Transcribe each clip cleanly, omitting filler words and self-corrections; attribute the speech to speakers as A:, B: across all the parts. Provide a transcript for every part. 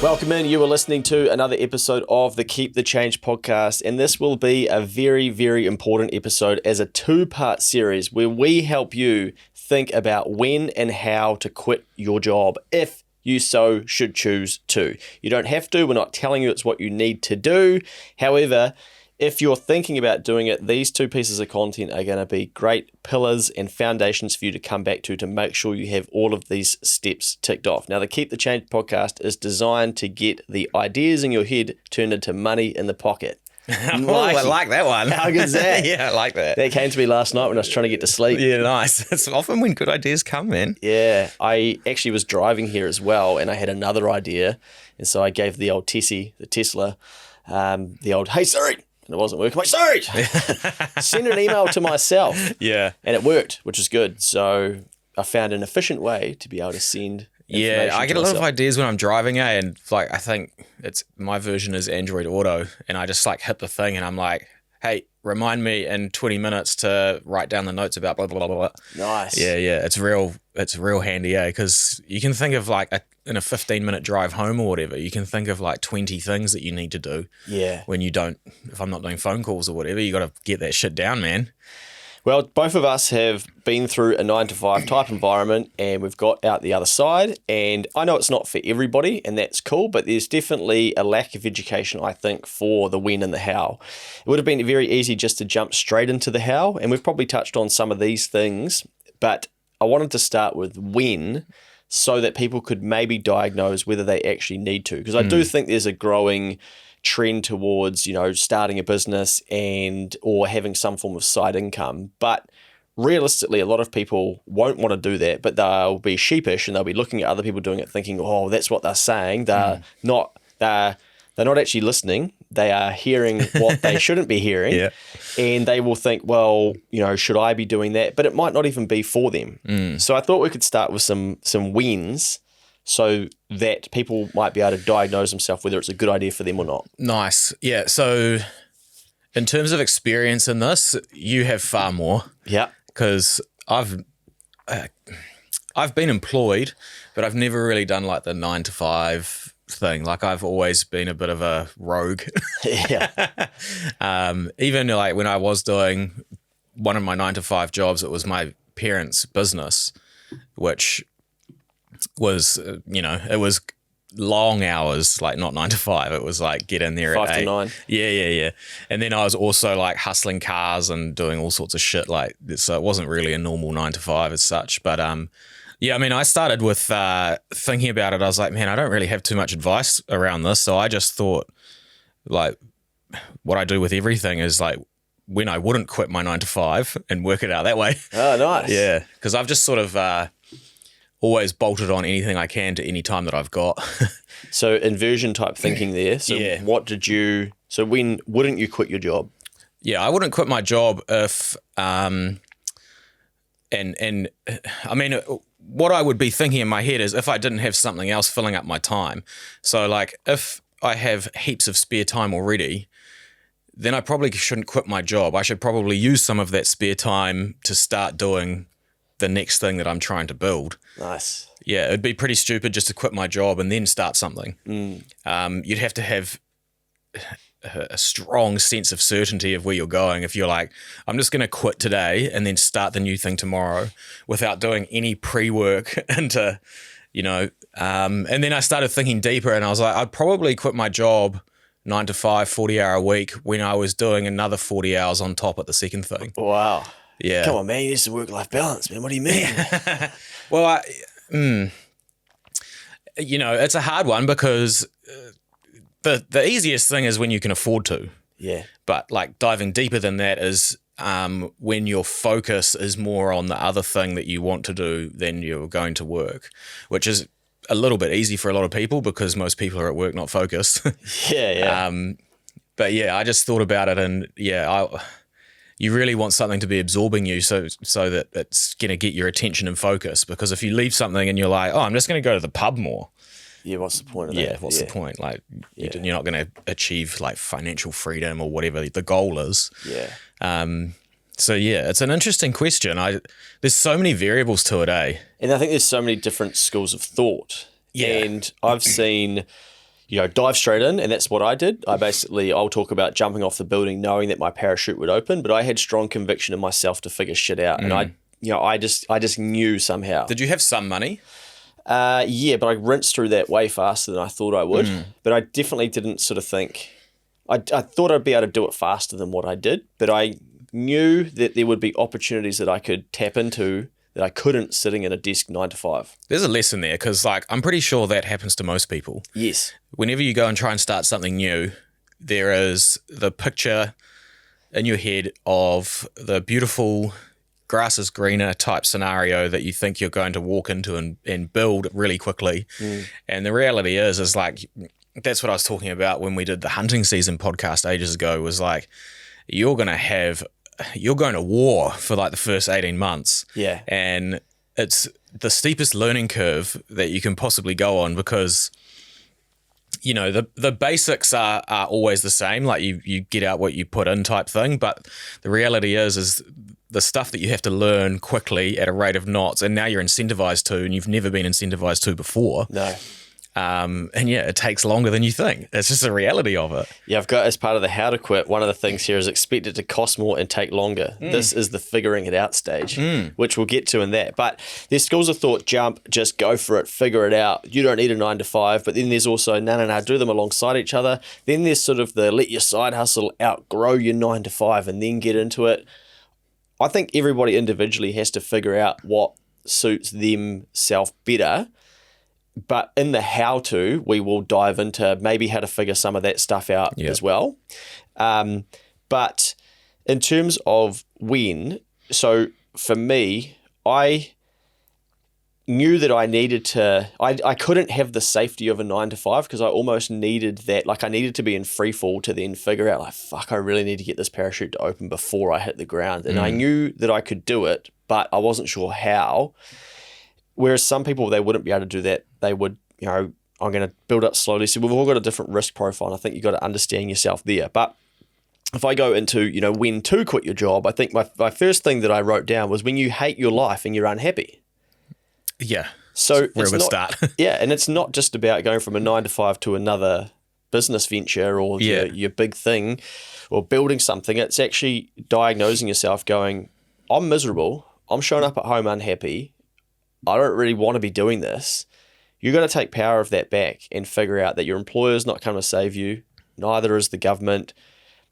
A: Welcome in. You are listening to another episode of the Keep the Change podcast, and this will be a very, very important episode as a two-part series where we help you think about when and how to quit your job if you so should choose to. You don't have to. We're not telling you it's what you need to do. However, if you're thinking about doing it, these two pieces of content are going to be great pillars and foundations for you to come back to make sure you have all of these steps ticked off. Now, the Keep the Change podcast is designed to get the ideas in your head turned into money in the pocket.
B: Oh, I like that one.
A: How good is that?
B: Yeah, I like that.
A: That came to me last night when I was trying to get to sleep.
B: Yeah, nice. It's often when good ideas come, man.
A: Yeah, I actually was driving here as well, and I had another idea, and so I gave the old Tessie, the Tesla, the old, "Hey Siri," and it wasn't working. I'm like, "Siri, send an email to myself."
B: Yeah.
A: And it worked, which is good. So I found an efficient way to be able to send
B: Yeah, I get a lot of
A: myself.
B: ideas when I'm driving, and like I think it's my version is Android Auto, and I just like hit the thing, and I'm like, "Hey, remind me in 20 minutes to write down the notes about blah blah blah blah."
A: Nice.
B: Yeah, it's real handy, because you can think of like in a 15-minute drive home or whatever, you can think of like 20 things that you need to do.
A: Yeah.
B: When you don't, if I'm not doing phone calls or whatever, you got to get that shit down, man.
A: Well, both of us have been through a 9-to-5 type environment, and we've got out the other side. And I know it's not for everybody, and that's cool, but there's definitely a lack of education, I think, for the when and the how. It would have been very easy just to jump straight into the how, and we've probably touched on some of these things, but I wanted to start with when, so that people could maybe diagnose whether they actually need to. Because I do think there's a growing trend towards, starting a business or having some form of side income. But realistically, a lot of people won't want to do that, but they'll be sheepish and they'll be looking at other people doing it thinking, oh, that's what they're saying. They're not actually listening. They are hearing what they shouldn't be hearing.
B: Yeah.
A: And they will think, well, should I be doing that? But it might not even be for them. So I thought we could start with some wins so that people might be able to diagnose themselves whether it's a good idea for them or not.
B: Nice. Yeah. So in terms of experience in this, you have far more.
A: Yeah.
B: Because I've been employed, but I've never really done like the 9-to-5 thing. Like I've always been a bit of a rogue.
A: Yeah.
B: Even like when I was doing one of my 9-to-5 jobs, it was my parents' business, which was, it was long hours, like not 9-to-5. It was like get in there
A: 5
B: at 8.
A: to 9.
B: Yeah. And then I was also like hustling cars and doing all sorts of shit like this. So it wasn't really a normal 9-to-5 as such. But yeah, I mean, I started with thinking about it. I was like, man, I don't really have too much advice around this. So I just thought like what I do with everything is like when I wouldn't quit my 9-to-5 and work it out that way.
A: Oh, nice.
B: Yeah. Because I've just sort of always bolted on anything I can to any time that I've got.
A: So inversion type thinking there. So
B: Yeah.
A: when wouldn't you quit your job?
B: Yeah, I wouldn't quit my job if, and I mean, what I would be thinking in my head is if I didn't have something else filling up my time. So like if I have heaps of spare time already, then I probably shouldn't quit my job. I should probably use some of that spare time to start doing the next thing that I'm trying to build.
A: Nice.
B: Yeah, it'd be pretty stupid just to quit my job and then start something. You'd have to have a strong sense of certainty of where you're going. If you're like, I'm just going to quit today and then start the new thing tomorrow without doing any pre-work into, and then I started thinking deeper and I was like, I'd probably quit my job 9-to-5, 40-hour a week when I was doing another 40 hours on top at the second thing.
A: Wow.
B: Yeah.
A: Come on, man. You need some work-life balance, man. What do you mean?
B: Well, it's a hard one because the easiest thing is when you can afford to.
A: Yeah.
B: But like diving deeper than that is when your focus is more on the other thing that you want to do than you're going to work, which is a little bit easy for a lot of people because most people are at work not focused.
A: Yeah.
B: But yeah, I just thought about it and you really want something to be absorbing you so that it's going to get your attention and focus, because if you leave something and you're like, oh, I'm just going to go to the pub more.
A: Yeah, what's the point of that?
B: Yeah, what's the point? Like, you're not going to achieve like financial freedom or whatever the goal is.
A: Yeah.
B: So yeah, it's an interesting question. There's so many variables to it, eh?
A: And I think there's so many different schools of thought.
B: Yeah.
A: And I've seen dive straight in, and that's what I did. I'll talk about jumping off the building knowing that my parachute would open, but I had strong conviction in myself to figure shit out. And I just knew somehow.
B: Did you have some money?
A: Yeah, but I rinsed through that way faster than I thought I would. But I definitely didn't sort of think, I thought I'd be able to do it faster than what I did, but I knew that there would be opportunities that I could tap into that I couldn't sitting in a desk 9 to 5.
B: There's a lesson there because I'm pretty sure that happens to most people.
A: Yes.
B: Whenever you go and try and start something new, there is the picture in your head of the beautiful grass is greener type scenario that you think you're going to walk into and build really quickly. And the reality is that's what I was talking about when we did the hunting season podcast ages ago, was you're going to war for the first 18 months.
A: Yeah.
B: And it's the steepest learning curve that you can possibly go on because, the basics are always the same. You get out what you put in type thing. But the reality is the stuff that you have to learn quickly at a rate of knots, and now you're incentivized to, and you've never been incentivized to before.
A: No.
B: And yeah, it takes longer than you think. It's just the reality of it.
A: Yeah, I've got, as part of the how to quit, one of the things here is expect it to cost more and take longer. This is the figuring it out stage, which we'll get to in that. But there's schools of thought, jump, just go for it, figure it out. You don't need a 9 to 5, but then there's also, no, do them alongside each other. Then there's sort of the let your side hustle outgrow your 9 to 5 and then get into it. I think everybody individually has to figure out what suits themselves better. But in the how-to, we will dive into maybe how to figure some of that stuff out as well. But in terms of when, so for me, I knew that I needed to, I couldn't have the safety of a 9 to 5 because I almost needed that, I needed to be in free fall to then figure out, I really need to get this parachute to open before I hit the ground. And I knew that I could do it, but I wasn't sure how. Whereas some people, they wouldn't be able to do that. They would, I'm going to build up slowly. So we've all got a different risk profile. And I think you've got to understand yourself there. But if I go into, when to quit your job, I think my first thing that I wrote down was when you hate your life and you're unhappy.
B: Yeah.
A: So
B: where we start.
A: Yeah. And it's not just about going from a 9 to 5 to another business venture or your big thing or building something. It's actually diagnosing yourself going, I'm miserable. I'm showing up at home unhappy. I don't really want to be doing this. You've got to take power of that back and figure out that your employer's not coming to save you. Neither is the government.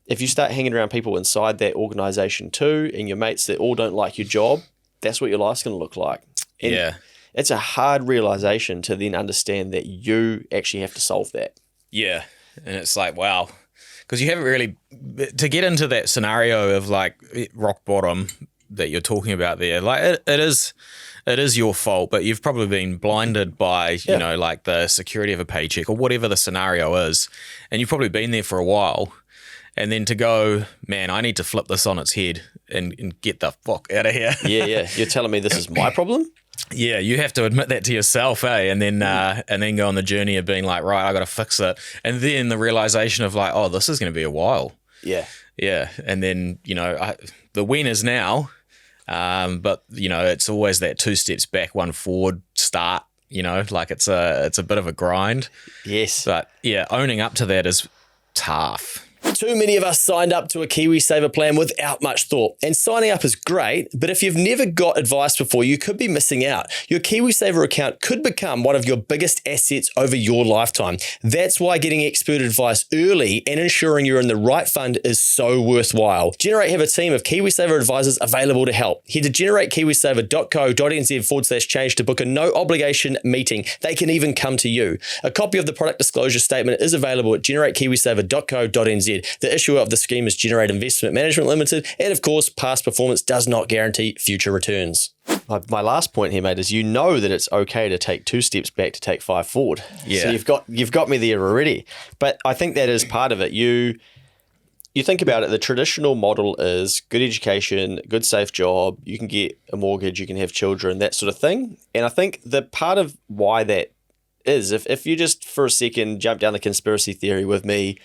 A: If you start hanging around people inside that organization too, and your mates that all don't like your job, that's what your life's going to look like. And it's a hard realization to then understand that you actually have to solve that.
B: Yeah. And it's wow. Because you haven't really, to get into that scenario of rock bottom that you're talking about there, it is your fault, but you've probably been blinded by, the security of a paycheck or whatever the scenario is. And you've probably been there for a while. And then to go, man, I need to flip this on its head and get the fuck out of here.
A: Yeah. You're telling me this is my problem?
B: Yeah, you have to admit that to yourself, eh? And then go on the journey of being right, I got to fix it. And then the realization of this is going to be a while.
A: Yeah.
B: Yeah. And then, the win is now. But it's always that 2 steps back, 1 forward start, it's a bit of a grind.
A: Yes.
B: But yeah, owning up to that is tough.
A: Too many of us signed up to a KiwiSaver plan without much thought. And signing up is great, but if you've never got advice before, you could be missing out. Your KiwiSaver account could become one of your biggest assets over your lifetime. That's why getting expert advice early and ensuring you're in the right fund is so worthwhile. Generate have a team of KiwiSaver advisors available to help. Head to generatekiwisaver.co.nz/change to book a no obligation meeting. They can even come to you. A copy of the product disclosure statement is available at generatekiwisaver.co.nz. The issuer of the scheme is Generate Investment Management Limited, and of course, past performance does not guarantee future returns. My last point here, mate, is that it's okay to take 2 steps back to take 5 forward.
B: Yeah.
A: So you've got me there already. But I think that is part of it. You think about it, the traditional model is good education, good safe job, you can get a mortgage, you can have children, that sort of thing. And I think the part of why that is, if you just for a second jump down the conspiracy theory with me,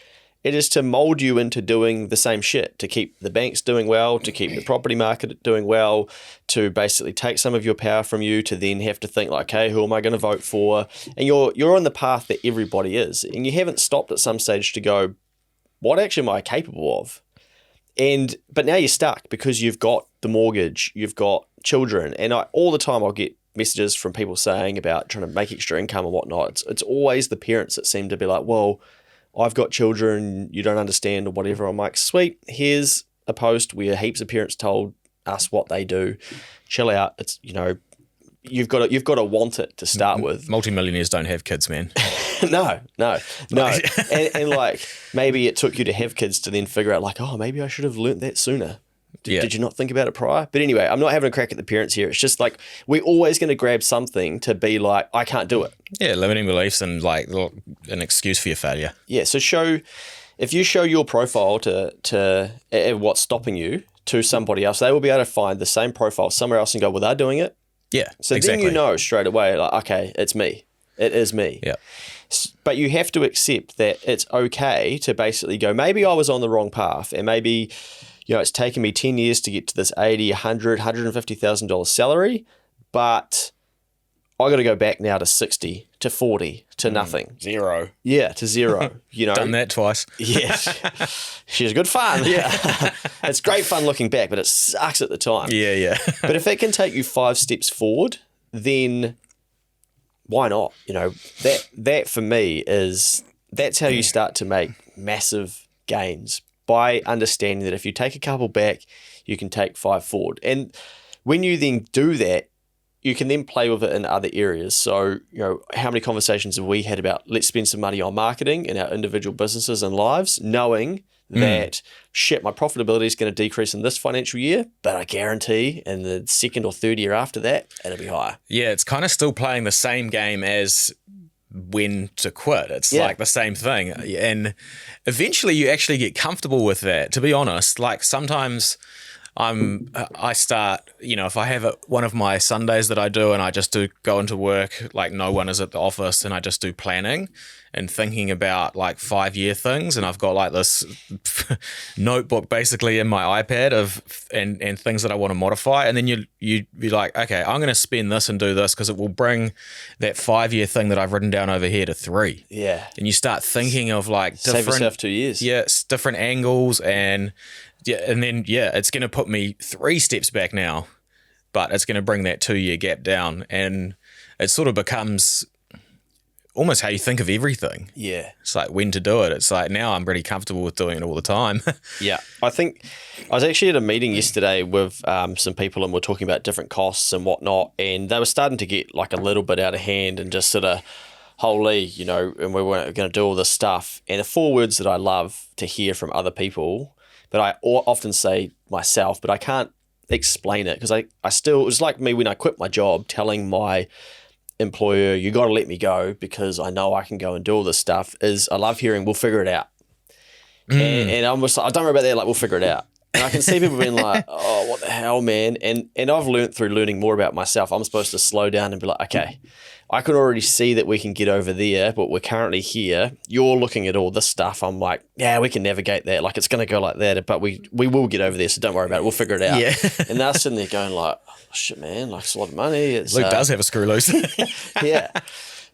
A: It is to mold you into doing the same shit, to keep the banks doing well, to keep the property market doing well, to basically take some of your power from you, to then have to think like, hey, who am I going to vote for? And you're on the path that everybody is. And you haven't stopped at some stage to go, what actually am I capable of? But now you're stuck because you've got the mortgage, you've got children. And all the time I'll get messages from people saying about trying to make extra income and whatnot. It's always the parents that seem to be like, well, I've got children, you don't understand or whatever. I'm like, sweet, here's a post where heaps of parents told us what they do. Chill out. It's, you've got to want it to start with.
B: Multimillionaires don't have kids, man.
A: No. and like, maybe it took you to have kids to then figure out like, oh, maybe I should have learnt that sooner. Did you not think about it prior? But anyway, I'm not having a crack at the parents here. It's just like we're always going to grab something to be like, I can't do it.
B: Yeah, limiting beliefs and like an excuse for your failure.
A: Yeah, so if you show your profile to what's stopping you to somebody else, they will be able to find the same profile somewhere else and go, well, they're doing it.
B: Yeah,
A: so
B: exactly.
A: Then you know straight away, like, okay, it's me. It is me.
B: Yeah.
A: But you have to accept that it's okay to basically go, maybe I was on the wrong path and maybe it's taken me 10 years to get to this $80,000, $100,000, $150,000 salary, but I got to go back now to 60, to 40, to nothing.
B: Zero.
A: Yeah, to zero.
B: Done that twice.
A: Yes. She's good fun. Yeah. It's great fun looking back, but it sucks at the time.
B: Yeah.
A: But if it can take you 5 steps forward, then why not? That for me that's how you start to make massive gains. By understanding that if you take a couple back, you can take 5 forward. And when you then do that, you can then play with it in other areas. So, how many conversations have we had about let's spend some money on marketing in our individual businesses and lives, knowing that, my profitability is going to decrease in this financial year, but I guarantee in the second or third year after that, it'll be higher.
B: Yeah, it's kind of still playing the same game as when to quit. It's like the same thing. And eventually you actually get comfortable with that, to be honest. Like sometimes I start, if I have one of my Sundays that I do and I just do go into work, like no one is at the office and I just do planning and thinking about like 5-year things. And I've got like this notebook basically in my iPad and things that I want to modify. And then you be like, okay, I'm going to spend this and do this because it will bring that 5-year thing that I've written down over here to 3.
A: Yeah.
B: And you start thinking of like
A: save yourself 2 years.
B: Yeah, different angles and then it's going to put me 3 steps back now, but it's going to bring that 2-year gap down. And it sort of becomes almost how you think of everything.
A: Yeah.
B: It's like when to do it. It's like now I'm pretty comfortable with doing it all the time.
A: Yeah. I think I was actually at a meeting yesterday with some people and we're talking about different costs and whatnot. And they were starting to get like a little bit out of hand and just sort of, holy, and we were going to do all this stuff. And the 4 words that I love to hear from other people, but I often say myself, but I can't explain it because I still, it was like me when I quit my job telling my employer, you got to let me go because I know I can go and do all this stuff, is I love hearing, we'll figure it out. And I'm just like, I don't worry about that, like we'll figure it out. And I can see people being like, oh, what the hell, man? And I've learned through learning more about myself, I'm supposed to slow down and be like, okay, I can already see that we can get over there, but we're currently here. You're looking at all this stuff. I'm like, yeah, we can navigate that. Like it's going to go like that, but we will get over there. So don't worry about it. We'll figure it out.
B: Yeah.
A: And they're sitting there going like, oh, shit, man, like it's a lot of money.
B: Luke does have a screw loose.
A: Yeah.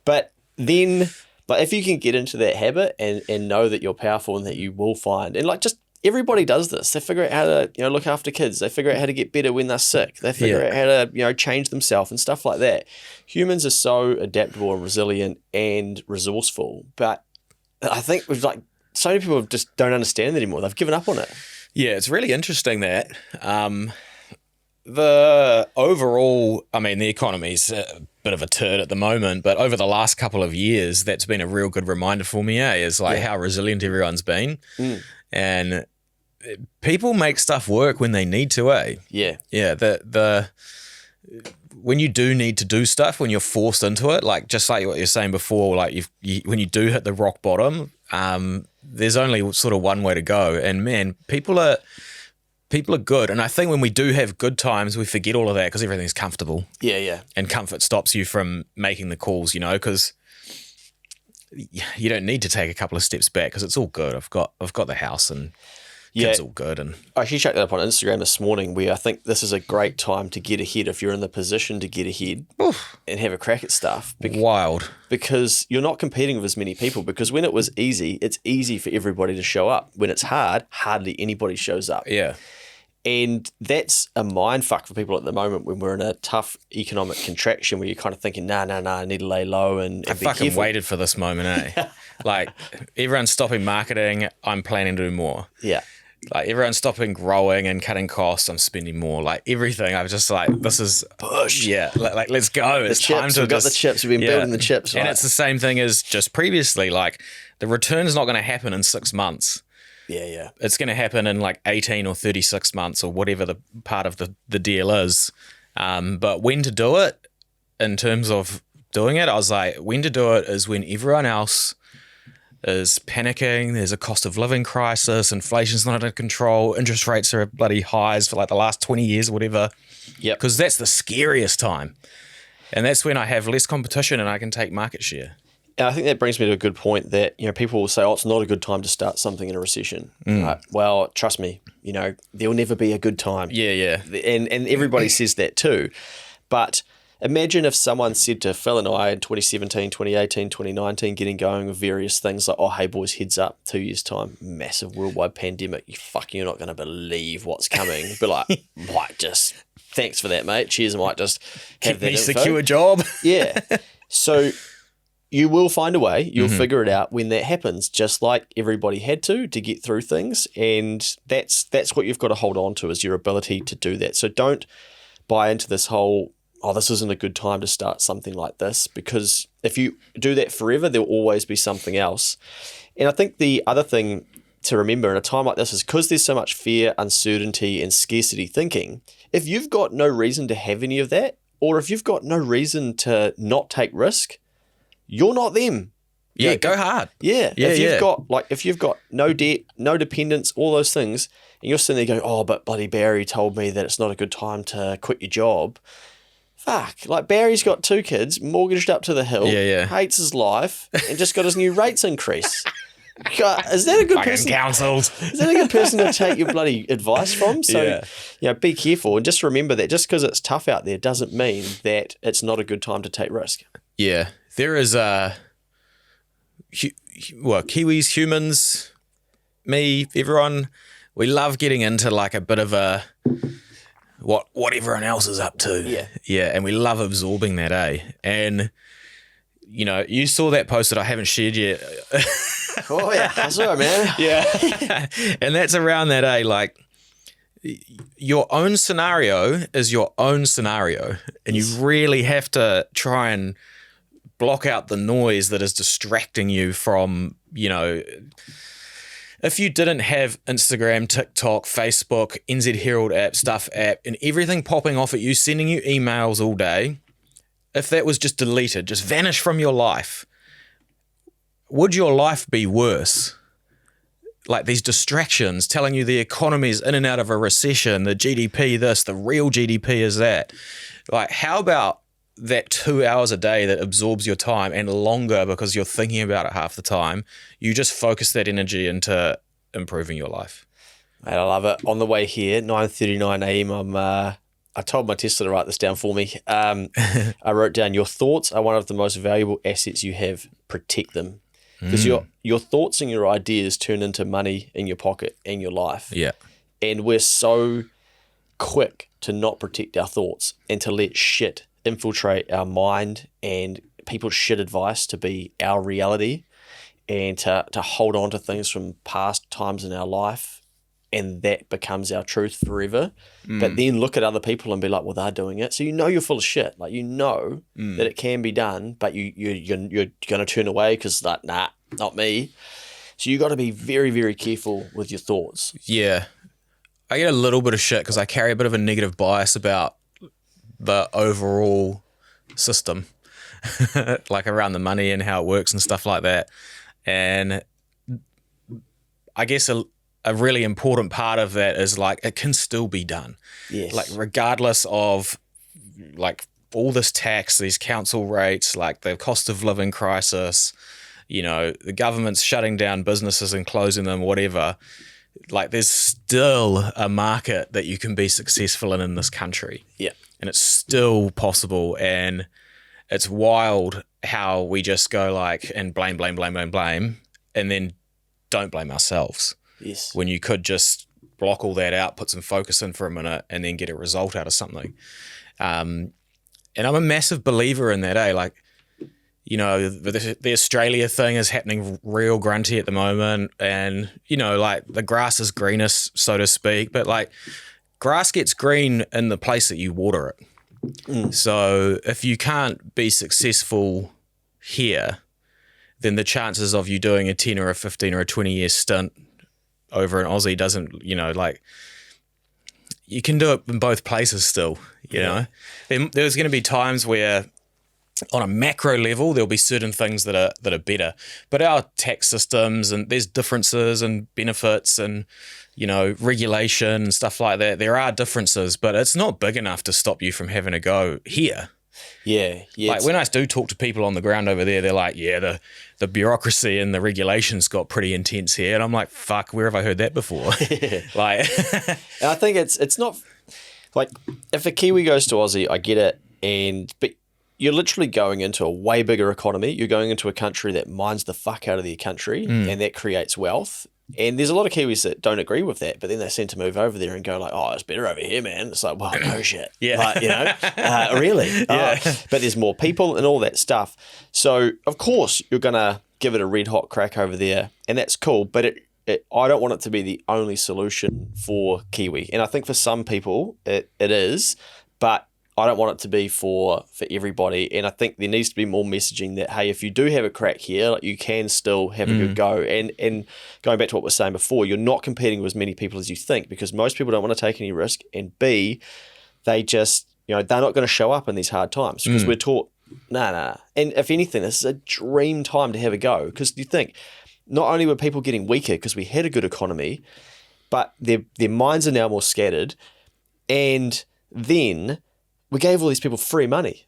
A: But then, like if you can get into that habit and know that you're powerful and that you will find, and like just everybody does this. They figure out how to, look after kids. They figure out how to get better when they're sick. They figure out how to, change themselves and stuff like that. Humans are so adaptable and resilient and resourceful, but I think we've like so many people just don't understand it anymore. They've given up on it.
B: Yeah, it's really interesting that the overall, the economy's a bit of a turd at the moment, but over the last couple of years, that's been a real good reminder for me, is like how resilient everyone's been. And people make stuff work when they need to,
A: Yeah.
B: Yeah. When you do need to do stuff, when you're forced into it, like just like what you're saying before, like when you do hit the rock bottom, there's only sort of one way to go. And man, people are good. And I think when we do have good times, we forget all of that because everything's comfortable.
A: Yeah, yeah.
B: And comfort stops you from making the calls, because you don't need to take a couple of steps back because it's all good. I've got the house and kids all good. And
A: I actually checked that up on Instagram this morning where I think this is a great time to get ahead if you're in the position to get ahead and have a crack at stuff.
B: Wild.
A: Because you're not competing with as many people, because when it was easy, it's easy for everybody to show up. When it's hard, hardly anybody shows up.
B: Yeah.
A: And that's a mind fuck for people at the moment when we're in a tough economic contraction where you're kind of thinking, nah, I need to lay low and
B: I
A: be
B: fucking
A: careful.
B: waited for this moment, eh? Like, everyone's stopping marketing, I'm planning to do more.
A: Yeah.
B: Like, everyone's stopping growing and cutting costs, I'm spending more. Like, everything, I was just like, this is...
A: Push.
B: Yeah, like let's go. It's
A: chips,
B: time to
A: we've got the chips, we've been building the chips.
B: And
A: right?
B: it's the same thing as just previously, like, the return's not going to happen in 6 months.
A: Yeah.
B: It's going to happen in like 18 or 36 months or whatever the part of the deal is. But when to do it, in terms of doing it, I was like, when to do it is when everyone else is panicking, there's a cost of living crisis, inflation's not under control, interest rates are at bloody highs for like the last 20 years or whatever.
A: Yeah.
B: Because that's the scariest time. And that's when I have less competition and I can take market share.
A: And I think that brings me to a good point that, people will say, oh, it's not a good time to start something in a recession. Right? Well, trust me, there'll never be a good time.
B: Yeah.
A: And everybody says that too. But imagine if someone said to Phil and I in 2017, 2018, 2019, getting going with various things like, oh, hey boys, heads up, 2 years time, massive worldwide pandemic. You're not going to believe what's coming. But like, might just, thanks for that, mate. Cheers, might just have
B: Keep me
A: that info.
B: secure job.
A: Yeah. So you will find a way. You'll figure it out when that happens, just like everybody had to get through things. And that's what you've got to hold on to, is your ability to do that. So don't buy into this whole, oh, this isn't a good time to start something like this, because if you do that forever, there'll always be something else. And I think the other thing to remember in a time like this is, because there's so much fear, uncertainty, and scarcity thinking, if you've got no reason to have any of that, or if you've got no reason to not take risk, you're not them.
B: Yeah, go hard.
A: Yeah. If you've got no debt, no dependence, all those things, and you're sitting there going, oh, but bloody Barry told me that it's not a good time to quit your job. Fuck. Like, Barry's got 2 kids, mortgaged up to the hill, hates his life, and just got his new rates increase. God, is that a good person?
B: Counselled.
A: Is that a good person to take your bloody advice from? So, be careful, and just remember that just because it's tough out there doesn't mean that it's not a good time to take risk.
B: Yeah. There is Kiwis, humans, me, everyone, we love getting into like a bit of a what everyone else is up to. Yeah, and we love absorbing that, eh? And you saw that post that I haven't shared yet.
A: Oh yeah, I saw it, man.
B: Yeah. And that's around that, eh? Like, your own scenario is your own scenario, and you really have to try and block out the noise that is distracting you from, if you didn't have Instagram, TikTok, Facebook, NZ Herald app, Stuff app, and everything popping off at you, sending you emails all day, if that was just deleted, just vanished from your life, would your life be worse? Like, these distractions telling you the economy's in and out of a recession, the GDP this, the real GDP is that. Like, how about that 2 hours a day that absorbs your time, and longer because you're thinking about it half the time, you just focus that energy into improving your life.
A: Mate, I love it. On the way here, 9:39 a.m, I told my Tesla to write this down for me. I wrote down, your thoughts are one of the most valuable assets you have. Protect them. Because your thoughts and your ideas turn into money in your pocket and your life.
B: Yeah.
A: And we're so quick to not protect our thoughts and to let shit infiltrate our mind and people's shit advice to be our reality, and to hold on to things from past times in our life, and that becomes our truth forever. But then look at other people and be like, well, they're doing it. So you're full of shit. Like, that it can be done, but you're going to turn away because like, nah, not me. So you got to be very, very careful with your thoughts.
B: Yeah. I get a little bit of shit because I carry a bit of a negative bias about the overall system, like around the money and how it works and stuff like that. And I guess a really important part of that is like, it can still be done.
A: Yes.
B: Like, regardless of like all this tax, these council rates, like the cost of living crisis, the government's shutting down businesses and closing them, whatever. Like, there's still a market that you can be successful in this country.
A: Yeah.
B: And it's still possible. And it's wild how we just go like, and blame, and then don't blame ourselves.
A: Yes.
B: When you could just block all that out, put some focus in for a minute, and then get a result out of something. And I'm a massive believer in that, Like, the Australia thing is happening real grunty at the moment, and, like, the grass is greenest, so to speak, but, like, grass gets green in the place that you water it. So if you can't be successful here, then the chances of you doing a 10 or a 15 or a 20-year stint over in Aussie doesn't, like, you can do it in both places still, you know. There's going to be times where on a macro level, there'll be certain things that are better. But our tax systems, and there's differences and benefits and, regulation and stuff like that. There are differences, but it's not big enough to stop you from having a go here.
A: Yeah.
B: Like, when I do talk to people on the ground over there, they're like, yeah, the bureaucracy and the regulations got pretty intense here. And I'm like, fuck, where have I heard that before? Like,
A: and I think it's not like, if a Kiwi goes to Aussie, I get it. But you're literally going into a way bigger economy. You're going into a country that mines the fuck out of their country and that creates wealth. And there's a lot of Kiwis that don't agree with that, but then they seem to move over there and go like, oh, it's better over here, man. It's like, well, no shit.
B: Yeah.
A: Like, really?
B: Yeah.
A: But there's more people and all that stuff. So, of course, you're going to give it a red hot crack over there, and that's cool. But I don't want it to be the only solution for Kiwi. And I think for some people it is, but I don't want it to be for everybody. And I think there needs to be more messaging that, hey, if you do have a crack here, like, you can still have a good go. And going back to what we were saying before, you're not competing with as many people as you think, because most people don't want to take any risk. And B, they just, they're not going to show up in these hard times because we're taught, nah. And if anything, this is a dream time to have a go, because you think not only were people getting weaker because we had a good economy, but their minds are now more scattered. And then we gave all these people free money.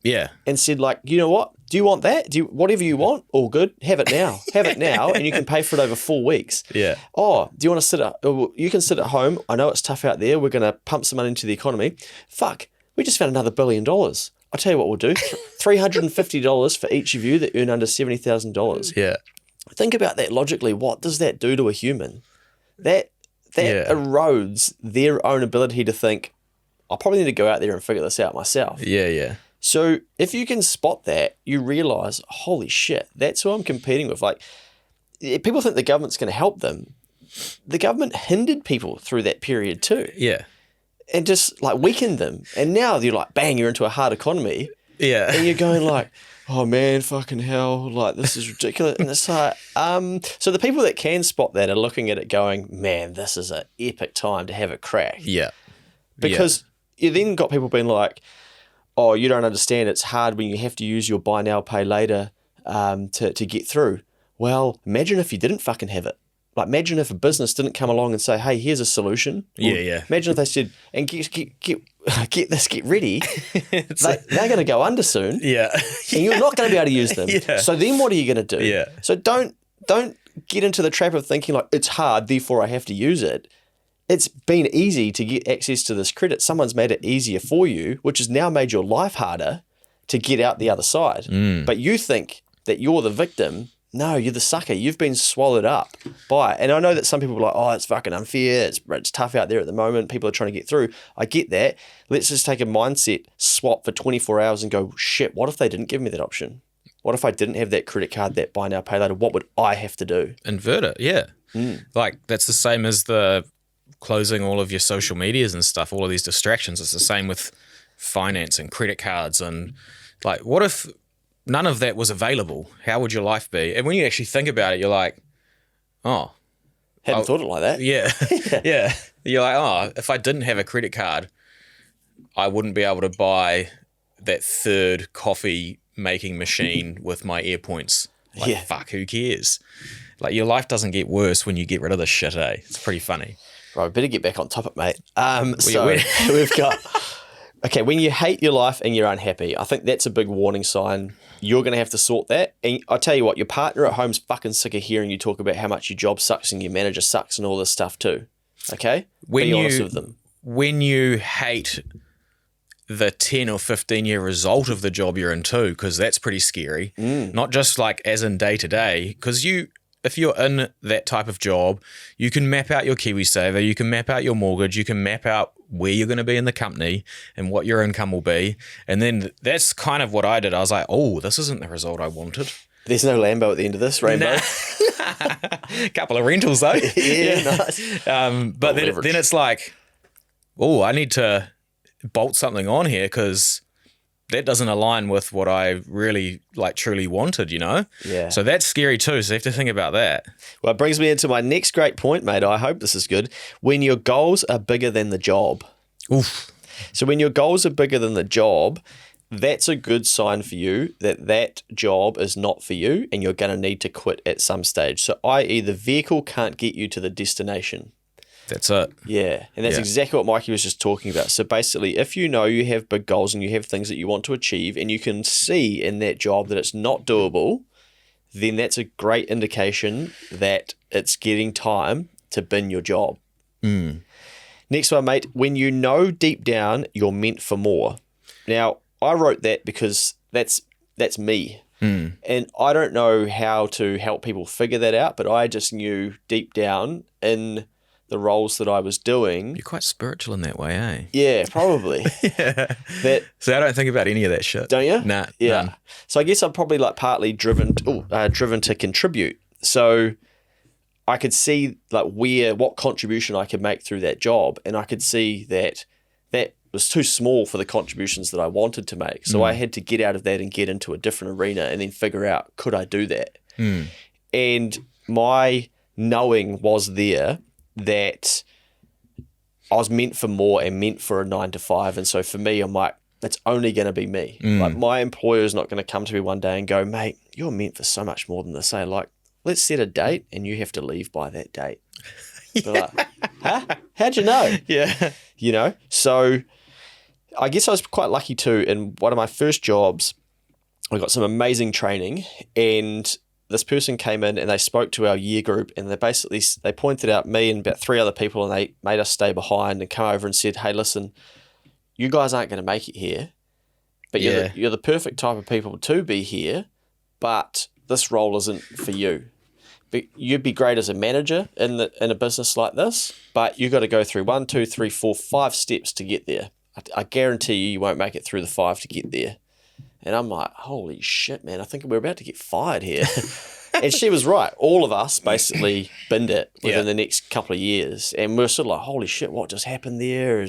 B: Yeah.
A: And said, like, you know what? Do you want that? Whatever you want, all good. Have it now. Have it now, and you can pay for it over 4 weeks.
B: Yeah.
A: Oh, do you want to you can sit at home. I know it's tough out there. We're going to pump some money into the economy. Fuck, we just found another $1 billion. I'll tell you what we'll do. $350 for each of you that earn under $70,000.
B: Yeah.
A: Think about that logically. What does that do to a human? That erodes their own ability to think, I probably need to go out there and figure this out myself.
B: Yeah.
A: So if you can spot that, you realize, holy shit, that's who I'm competing with. Like, people think the government's going to help them. The government hindered people through that period too.
B: Yeah.
A: And just like weakened them. And now you're like, bang, you're into a hard economy.
B: Yeah.
A: And you're going like, oh man, fucking hell, like, this is ridiculous. And it's like, so the people that can spot that are looking at it going, man, this is an epic time to have a crack.
B: Yeah.
A: Because you then got people being like, oh, you don't understand, it's hard when you have to use your buy now, pay later to get through. Well, imagine if you didn't fucking have it. Like, imagine if a business didn't come along and say, hey, here's a solution.
B: Yeah.
A: Imagine if they said, and get this, get ready. They're going to go under soon.
B: Yeah.
A: And you're not going to be able to use them.
B: Yeah.
A: So then what are you going to do?
B: Yeah.
A: So don't get into the trap of thinking like, it's hard, therefore I have to use it. It's been easy to get access to this credit. Someone's made it easier for you, which has now made your life harder to get out the other side. But you think that you're the victim. No, you're the sucker. You've been swallowed up by it. And I know that some people are like, oh, it's fucking unfair. It's tough out there at the moment. People are trying to get through. I get that. Let's just take a mindset swap for 24 hours and go, shit, what if they didn't give me that option? What if I didn't have that credit card, that buy now, pay later? What would I have to do?
B: Invert it, yeah. Like, that's the same as the closing all of your social medias and stuff, all of these distractions. It's the same with finance and credit cards. And like, what if none of that was available? How would your life be? And when you actually think about it, you're like, oh.
A: Hadn't thought it like that.
B: Yeah. Yeah. You're like, oh, if I didn't have a credit card, I wouldn't be able to buy that third coffee making machine with my air points. Like, fuck, who cares? Like, your life doesn't get worse when you get rid of this shit, eh? It's pretty funny.
A: Right, we better get back on topic, mate. So we've Okay, when you hate your life and you're unhappy, I think that's a big warning sign. You're going to have to sort that. And I tell you what, your partner at home's fucking sick of hearing you talk about how much your job sucks and your manager sucks and all this stuff too. Okay? Be honest with them.
B: When you hate the 10 or 15 year result of the job you're in too, because that's pretty scary. Not just like as in day to day, because if you're in that type of job, you can map out your KiwiSaver, you can map out your mortgage, you can map out where you're going to be in the company and what your income will be. And then that's kind of what I did. I was like, oh, this isn't the result I wanted.
A: There's no Lambo at the end of this, Rainbow.
B: Couple of rentals though.
A: Yeah, nice.
B: But then it's like, oh, I need to bolt something on here because that doesn't align with what I really like truly wanted, you know?
A: Yeah.
B: So that's scary too. So you have to think about that.
A: Well, it brings me into my next great point, mate. I hope this is good. When your goals are bigger than the job.
B: Oof.
A: So when your goals are bigger than the job, that's a good sign for you that that job is not for you and you're going to need to quit at some stage. So i.e. the vehicle can't get you to the destination.
B: That's it.
A: Yeah. And that's exactly what Mikey was just talking about. So basically, if you know you have big goals and you have things that you want to achieve and you can see in that job that it's not doable, then that's a great indication that it's getting time to bin your job. Next one, mate, when you know deep down you're meant for more. Now, I wrote that because that's me. And I don't know how to help people figure that out, but I just knew deep down in the roles that I was doing.
B: You're quite spiritual in that way, eh?
A: Yeah, probably.
B: So I don't think about any of that shit.
A: Don't you?
B: Nah.
A: Yeah.
B: None.
A: So I guess I'm probably like partly driven to contribute. So I could see like what contribution I could make through that job, and I could see that was too small for the contributions that I wanted to make. So I had to get out of that and get into a different arena and then figure out, could I do that? And my knowing was there that I was meant for more and meant for a 9 to 5. And so for me, I'm like, it's only going to be me. Like my employer is not going to come to me one day and go, mate, you're meant for so much more than this. Say like, let's set a date and you have to leave by that date. Like, huh? How'd you know?
B: Yeah.
A: You know? So I guess I was quite lucky too. In one of my first jobs, I got some amazing training, and this person came in and they spoke to our year group, and they pointed out me and about 3 other people, and they made us stay behind and come over and said, hey, listen, you guys aren't going to make it here, but you're the perfect type of people to be here, but this role isn't for you. But you'd be great as a manager in a business like this, but you got to go through 1, 2, 3, 4, 5 steps to get there. I guarantee you won't make it through the 5 to get there. And I'm like, holy shit, man, I think we're about to get fired here. And she was right. All of us basically binned it within the next couple of years. And we're sort of like, holy shit, what just happened there?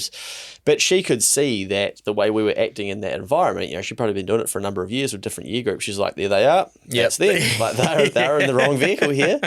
A: But she could see that the way we were acting in that environment, you know, she'd probably been doing it for a number of years with different year groups. She's like, there they are. That's them. Like they're in the wrong vehicle here.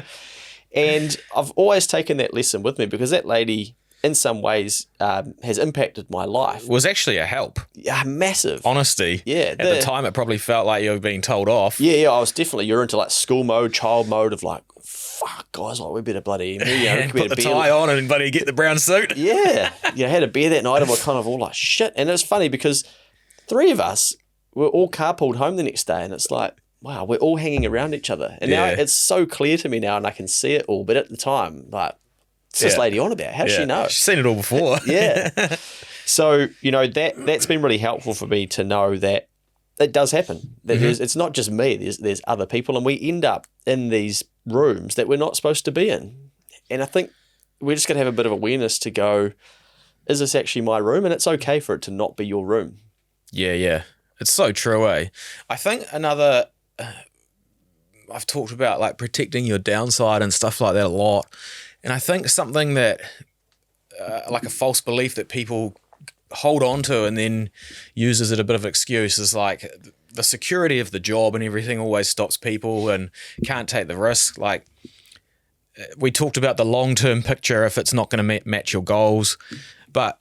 A: And I've always taken that lesson with me, because that lady, in some ways, has impacted my life.
B: Was actually a help.
A: Yeah, massive.
B: Honesty.
A: Yeah.
B: At the time, it probably felt like you were being told off.
A: Yeah, I was definitely, you're into like school mode, child mode of like, fuck, guys, like we better bloody, you know,
B: And put the tie on and bloody get the brown suit.
A: Yeah. I had a beer that night and we're kind of all like, shit. And it was funny because 3 of us were all carpooled home the next day, and it's like, wow, we're all hanging around each other. And now it's so clear to me now, and I can see it all. But at the time, like, what's this lady on about? How does she know?
B: She's seen it all before.
A: Yeah. So, you know, that's been really helpful for me to know that it does happen. That it's not just me. There's other people, and we end up in these rooms that we're not supposed to be in. And I think we're just going to have a bit of awareness to go, is this actually my room? And it's okay for it to not be your room.
B: Yeah. It's so true, eh? I think another... I've talked about like protecting your downside and stuff like that a lot. And I think something that, like a false belief that people hold on to and then use as a bit of an excuse is like the security of the job and everything always stops people and can't take the risk. Like we talked about the long-term picture if it's not going to match your goals. But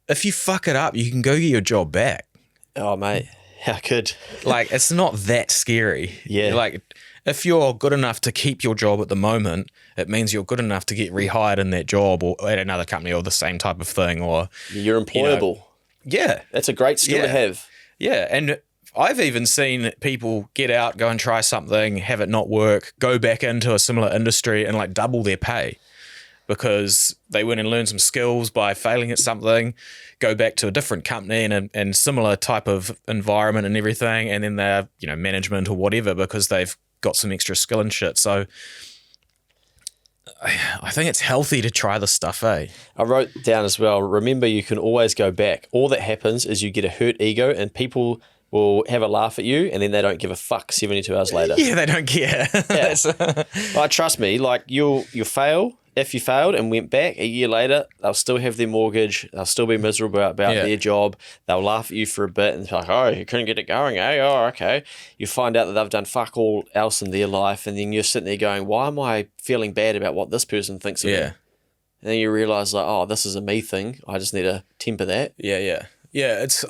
B: if you fuck it up, you can go get your job back.
A: Oh, mate. How good.
B: Like, it's not that scary.
A: Yeah.
B: Like, if you're good enough to keep your job at the moment, it means you're good enough to get rehired in that job or at another company or the same type of thing. Or
A: you're employable.
B: Yeah.
A: That's a great skill to have.
B: Yeah. And I've even seen people get out, go and try something, have it not work, go back into a similar industry and like double their pay because they went and learned some skills by failing at something, go back to a different company and similar type of environment and everything. And then they're, management or whatever because they've got some extra skill and shit. So I think it's healthy to try this stuff, eh?
A: I wrote down as well, remember you can always go back. All that happens is you get a hurt ego and people will have a laugh at you and then they don't give a fuck 72 hours later.
B: Yeah, they don't care.
A: Yeah. Like, trust me, like you'll fail. If you failed and went back a year later, they'll still have their mortgage. They'll still be miserable about their job. They'll laugh at you for a bit and be like, oh, you couldn't get it going, eh? Oh, okay. You find out that they've done fuck all else in their life and then you're sitting there going, why am I feeling bad about what this person thinks of me? And then you realise like, oh, this is a me thing. I just need to temper that.
B: Yeah.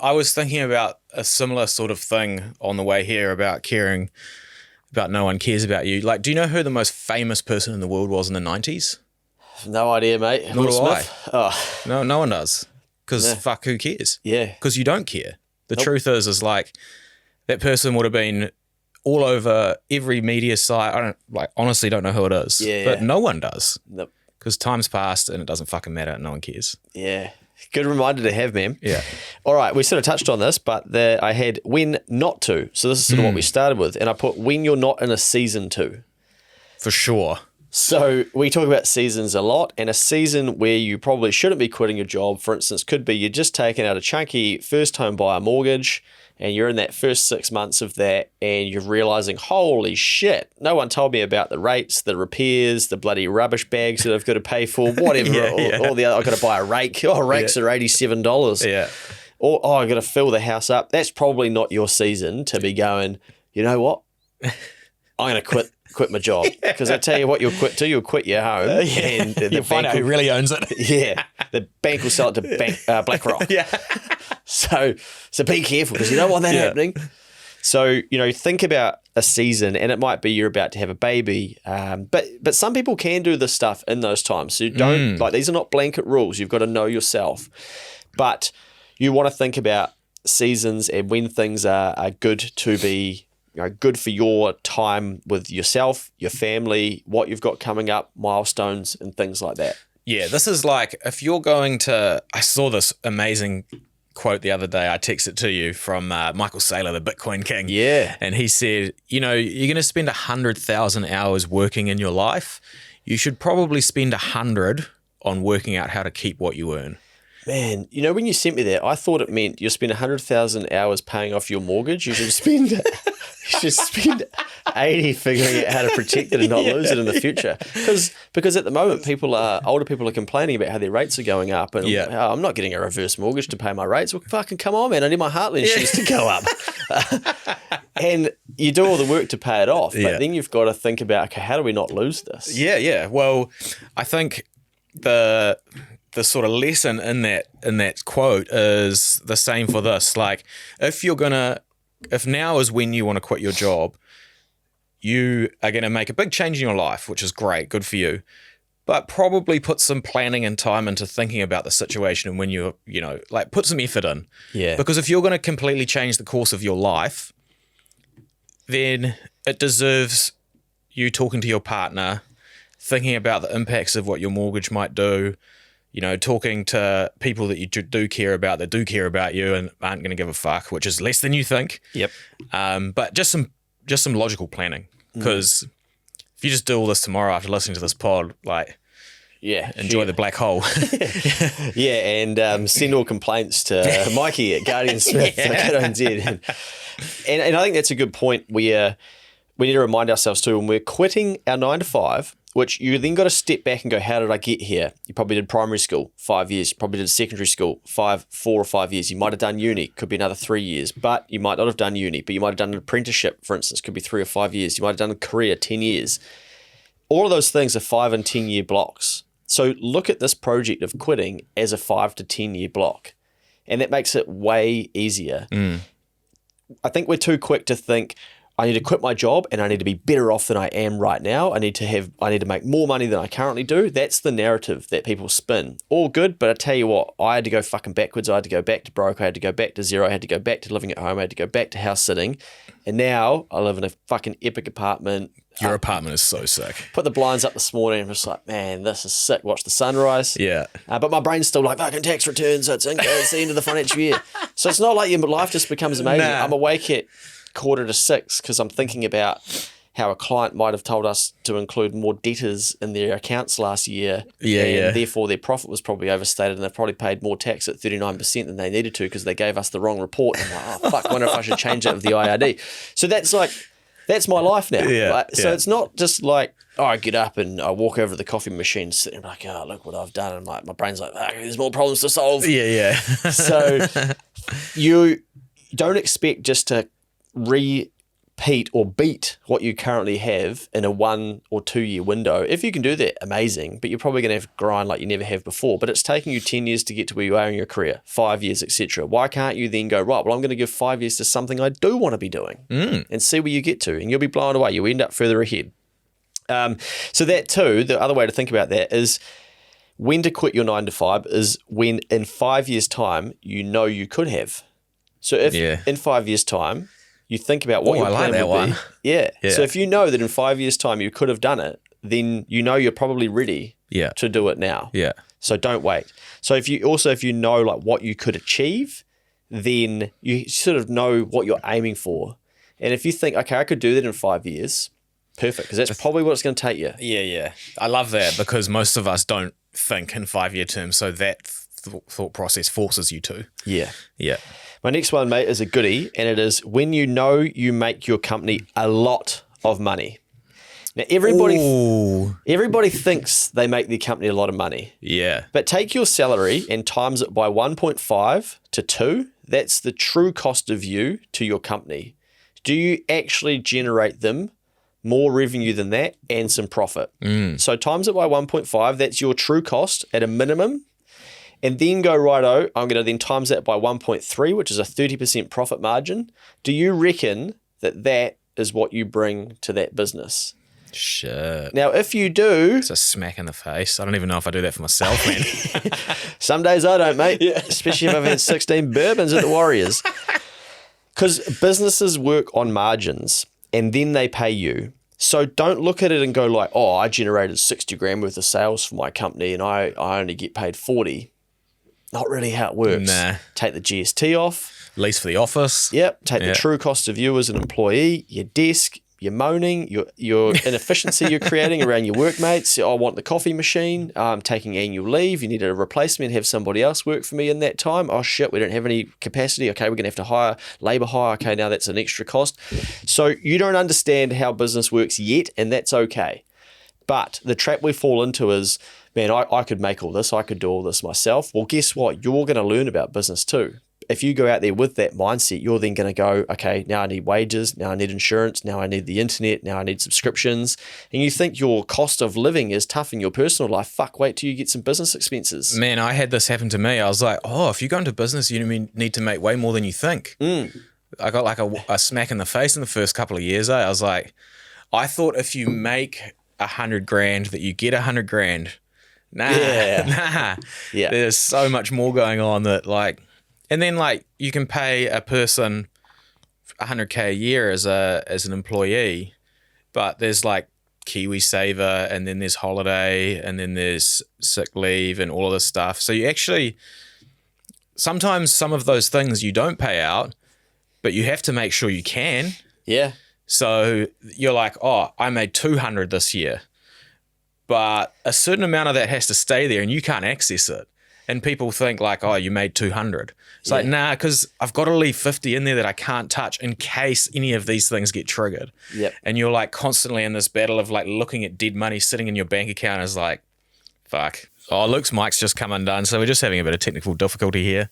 B: I was thinking about a similar sort of thing on the way here about caring about no one cares about you. Like, do you know who the most famous person in the world was in the 90s?
A: No idea, mate.
B: Nor do I.
A: Oh.
B: No one does. Because fuck, who cares?
A: Yeah.
B: Because you don't care. The truth is like that person would have been all over every media site. I honestly don't know who it is.
A: Yeah.
B: But no one does.
A: Nope.
B: Because time's passed and it doesn't fucking matter. No one cares.
A: Yeah. Good reminder to have, man.
B: Yeah.
A: All right, we sort of touched on this, but I had when not to. So this is sort of what we started with. And I put when you're not in a season to.
B: For sure.
A: So we talk about seasons a lot, and a season where you probably shouldn't be quitting your job, for instance, could be you're just taking out a chunky first home buyer mortgage and you're in that first 6 months of that and you're realizing, holy shit, no one told me about the rates, the repairs, the bloody rubbish bags that I've got to pay for, whatever, all the other, I've got to buy a rake. Oh, rakes are $87.
B: Yeah.
A: Or, I've got to fill the house up. That's probably not your season to be going, you know what? I'm going to quit my job. Because I tell you what you'll quit to, you'll quit your home. And
B: you'll find out who really owns it.
A: Yeah. The bank will sell it to BlackRock.
B: Yeah.
A: So be careful because you don't want that happening. So, think about a season and it might be you're about to have a baby. But some people can do this stuff in those times. So don't, these are not blanket rules. You've got to know yourself. But you want to think about seasons and when things are good to be, good for your time with yourself, your family, what you've got coming up, milestones and things like that.
B: Yeah, this is like if you're going to, I saw this amazing quote the other day, I texted to you from Michael Saylor, the Bitcoin King.
A: Yeah.
B: And he said, you're going to spend 100,000 hours working in your life. You should probably spend 100 on working out how to keep what you earn.
A: Man, when you sent me that, I thought it meant you'll spend 100,000 hours paying off your mortgage. You should spend 80 figuring out how to protect it and not lose it in the future. Because at the moment, older people are complaining about how their rates are going up. And oh, I'm not getting a reverse mortgage to pay my rates. Well, fucking come on, man. I need my Heartland shares to go up. And you do all the work to pay it off. But then you've got to think about, okay, how do we not lose this? Yeah.
B: Well, I think the sort of lesson in that quote is the same for this. Like, if now is when you want to quit your job, you are going to make a big change in your life, which is great, good for you, but probably put some planning and time into thinking about the situation and when you're, put some effort in.
A: Yeah.
B: Because if you're going to completely change the course of your life, then it deserves you talking to your partner, thinking about the impacts of what your mortgage might do, talking to people that you do care about, that do care about you and aren't going to give a fuck, which is less than you think.
A: Yep.
B: But just some logical planning, because if you just do all this tomorrow after listening to this pod, enjoy the black hole.
A: Yeah, and send all complaints to Mikey at Guardian Smith. And I think that's a good point where we need to remind ourselves too, when we're quitting our 9 to 5, which you then got to step back and go, how did I get here? You probably did primary school, 5 years. You probably did secondary school, 4 or 5 years. You might have done uni, could be another 3 years, but you might not have done uni, but you might have done an apprenticeship, for instance, could be 3 or 5 years. You might have done a career, 10 years. All of those things are 5 and 10 year blocks. So look at this project of quitting as a 5 to 10 year block. And that makes it way easier. I think we're too quick to think, I need to quit my job and I need to be better off than I am right now. I need to make more money than I currently do. That's the narrative that people spin. All good, but I tell you what, I had to go fucking backwards. I had to go back to broke. I had to go back to zero. I had to go back to living at home. I had to go back to house sitting. And now I live in a fucking epic apartment.
B: Your apartment is so sick.
A: Put the blinds up this morning. I'm just like, man, this is sick. Watch the sunrise.
B: Yeah.
A: But my brain's still like, fucking tax returns. So it's the end of the financial year. So it's not like your life just becomes amazing.
B: Nah.
A: I'm awake at 5:45 because I'm thinking about how a client might have told us to include more debtors in their accounts last year. And therefore their profit was probably overstated and they've probably paid more tax at 39% than they needed to because they gave us the wrong report. And I'm like, oh, fuck, I wonder if I should change that with the IRD. So that's my life now.
B: Yeah,
A: Right? So it's not just like, oh, I get up and I walk over to the coffee machine, sit there and like, oh, look what I've done. And my brain's like, oh, there's more problems to solve.
B: Yeah.
A: So you don't expect just to repeat or beat what you currently have in a 1 or 2 year window. If you can do that, amazing, but you're probably going to have to grind like you never have before. But it's taking you 10 years to get to where you are in your career, 5 years, etc. Why can't you then go, right, well, I'm going to give 5 years to something I do want to be doing and see where you get to, and you'll be blown away. You'll end up further ahead. So that too, the other way to think about that is when to quit your 9 to 5 is when in 5 years' time, you know you could have. So if in 5 years' time, you think about what your plan would be. Yeah. So if you know that in 5 years' time you could have done it, then you know you're probably ready to do it now.
B: Yeah.
A: So don't wait. So if you know like what you could achieve, then you sort of know what you're aiming for. And if you think, okay, I could do that in 5 years, perfect, because that's probably what it's going to take you.
B: Yeah. I love that because most of us don't think in 5 year terms. So that thought process forces you to.
A: Yeah.
B: Yeah.
A: My next one, mate, is a goodie, and it is when you know you make your company a lot of money. Now, everybody thinks they make their company a lot of money.
B: Yeah.
A: But take your salary and times it by 1.5 to 2. That's the true cost of you to your company. Do you actually generate them more revenue than that and some profit? So times it by 1.5, that's your true cost at a minimum. And then go, righto, I'm going to then times that by 1.3, which is a 30% profit margin. Do you reckon that is what you bring to that business?
B: Shit.
A: Now, if you do...
B: It's a smack in the face. I don't even know if I do that for myself, man.
A: Some days I don't, mate. Especially if I've had 16 bourbons at the Warriors. Because businesses work on margins and then they pay you. So don't look at it and go like, oh, I generated 60 grand worth of sales for my company and I only get paid 40. Not really how it works.
B: Nah.
A: Take the GST off.
B: Lease for the office.
A: Yep. Take the true cost of you as an employee, your desk, your moaning, your inefficiency you're creating around your workmates. I want the coffee machine. I'm taking annual leave. You need a replacement. Have somebody else work for me in that time. Oh, shit, we don't have any capacity. Okay, we're going to have to labour hire. Okay, now that's an extra cost. So you don't understand how business works yet, and that's okay. But the trap we fall into is, man, I could make all this. I could do all this myself. Well, guess what? You're going to learn about business too. If you go out there with that mindset, you're then going to go, okay, now I need wages. Now I need insurance. Now I need the internet. Now I need subscriptions. And you think your cost of living is tough in your personal life. Fuck, wait till you get some business expenses.
B: Man, I had this happen to me. I was like, oh, if you go into business, you need to make way more than you think. I got like a smack in the face in the first couple of years. I was like, I thought if you make 100 grand that you get 100 grand. Nah. There's so much more going on that like, and then like you can pay a person 100K a year as an employee, but there's like KiwiSaver and then there's holiday and then there's sick leave and all of this stuff. So you actually, sometimes some of those things you don't pay out, but you have to make sure you can.
A: Yeah.
B: So you're like, oh, I made 200 this year, but a certain amount of that has to stay there and you can't access it. And people think like, oh, you made 200. It's like, nah, because I've got to leave 50 in there that I can't touch in case any of these things get triggered.
A: Yep.
B: And you're like constantly in this battle of like looking at dead money sitting in your bank account is like, fuck. Oh, Luke's mic's just come undone, so we're just having a bit of technical difficulty here.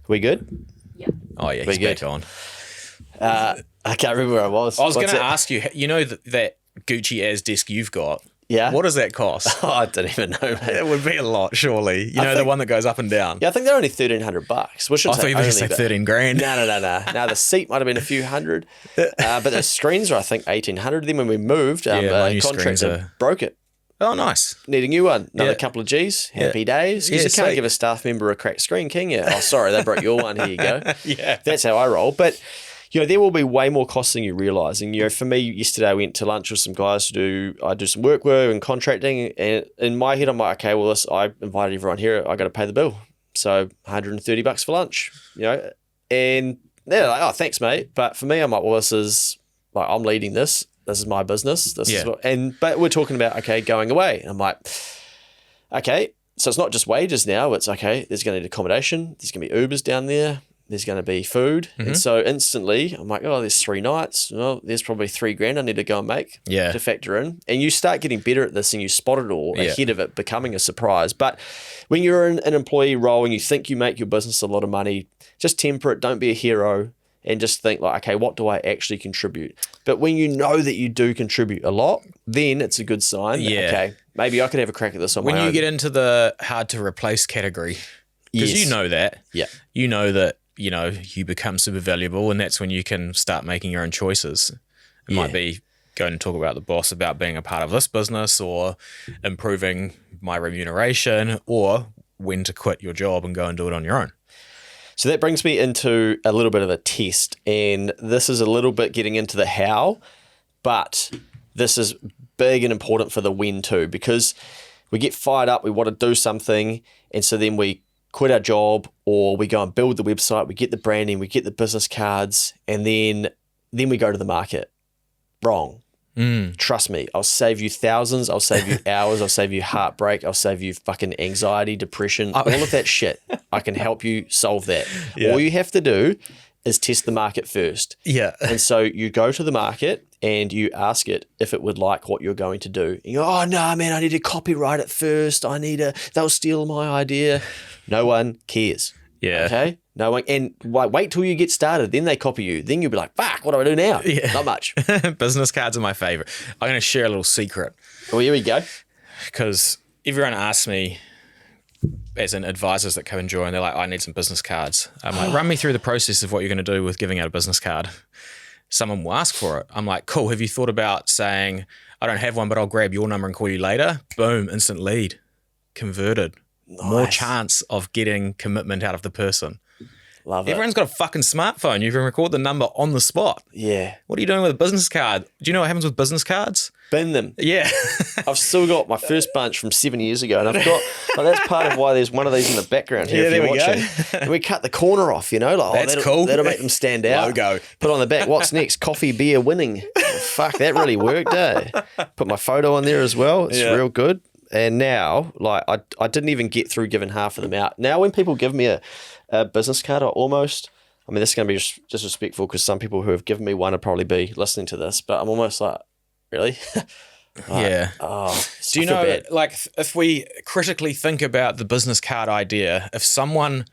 A: We good?
C: Yeah.
B: Oh, yeah, he's back on.
A: I can't remember where I was.
B: I was going to ask you, you know that Gucci as desk you've got?
A: Yeah.
B: What does that cost?
A: Oh, I don't even know, mate.
B: It would be a lot, surely. You know, the
A: think-
B: one that goes up and down.
A: Yeah, I think they're only $1,300, which
B: I
A: is
B: thought you were going to say 13 grand.
A: No. Now the seat might have been a few hundred, but the screens are I think 1,800. Then when we moved,
B: my
A: a
B: new screens
A: contractor
B: are-
A: broke it.
B: Oh, nice.
A: Need a new one. Another
B: Yeah.
A: couple of G's. Happy days. Because
B: Yeah,
A: you can't
B: sweet.
A: give a staff member a cracked screen, can you? Oh, sorry, they broke your one. Here you go.
B: Yeah.
A: That's how I roll. But, there will be way more costs than you realise. And, for me, yesterday I went to lunch with some guys I do some work with and contracting. And in my head, I'm like, okay, well, I invited everyone here. I got to pay the bill. So $130 for lunch, And they're like, oh, thanks, mate. But for me, I'm like, well, this is, like, I'm leading this. This is my business. This is but we're talking about, okay, going away. And I'm like, okay, so it's not just wages now. It's okay, there's going to need accommodation. There's going to be Ubers down there. There's going to be food. And so instantly I'm like, oh, there's 3 nights. Well, there's probably $3,000 I need to go and make to factor in. And you start getting better at this and you spot it all ahead of it becoming a surprise. But when you're in an employee role and you think you make your business a lot of money, just temper it. Don't be a hero. And just think like, okay, what do I actually contribute? But when you know that you do contribute a lot, then it's a good sign. That, okay, maybe I could have a crack at this on my own.
B: When you get into the hard to replace category, because you know that.
A: Yeah.
B: You know that, you become super valuable, and that's when you can start making your own choices. It might be going to talk about the boss about being a part of this business, or improving my remuneration, or when to quit your job and go and do it on your own.
A: So that brings me into a little bit of a test, and this is a little bit getting into the how, but this is big and important for the when too, because we get fired up, we want to do something, and so then we quit our job, or we go and build the website, we get the branding, we get the business cards, and then we go to the market. Wrong. Trust me, I'll save you thousands, I'll save you hours, I'll save you heartbreak, I'll save you fucking anxiety, depression, all of that shit. I can help you solve that. All you have to do is test the market first.
B: Yeah.
A: And so you go to the market and you ask it if it would like what you're going to do. And you go, oh no, man, I need to copyright it first. They'll steal my idea. No one cares.
B: Yeah.
A: Okay? No one, and wait till you get started. Then they copy you. Then you'll be like, fuck, what do I do now?
B: Yeah.
A: Not much.
B: Business cards are my favorite. I'm going to share a little secret,
A: Well, here we go.
B: because everyone asks me, as in advisors that come and join, they're like, I need some business cards. I'm like, run me through the process of what you're going to do with giving out a business card. Someone will ask for it. I'm like, cool. Have you thought about saying, I don't have one, but I'll grab your number and call you later? Boom, instant lead. Converted. More chance of getting commitment out of the person.
A: Love it.
B: Everyone's got a fucking smartphone. You can record the number on the spot.
A: Yeah.
B: What are you doing with a business card? Do you know what happens with business cards?
A: Bin them.
B: Yeah.
A: I've still got my first bunch from 7 years ago, and I've got, that's part of why there's one of these in the background here.
B: Yeah,
A: if you're
B: there we go.
A: watching. And we cut the corner off, like,
B: That's
A: that'll,
B: cool.
A: That'll make them stand out.
B: Logo.
A: Put on the back, what's next? Coffee, beer, winning. Fuck, that really worked, eh? Put my photo on there as well. It's real good. And now, like, I didn't even get through giving half of them out. Now, when people give me a business card, this is going to be disrespectful because some people who have given me one would probably be listening to this, but I'm almost like, really?
B: Yeah. Do you know, like, if we critically think about the business card idea, if someone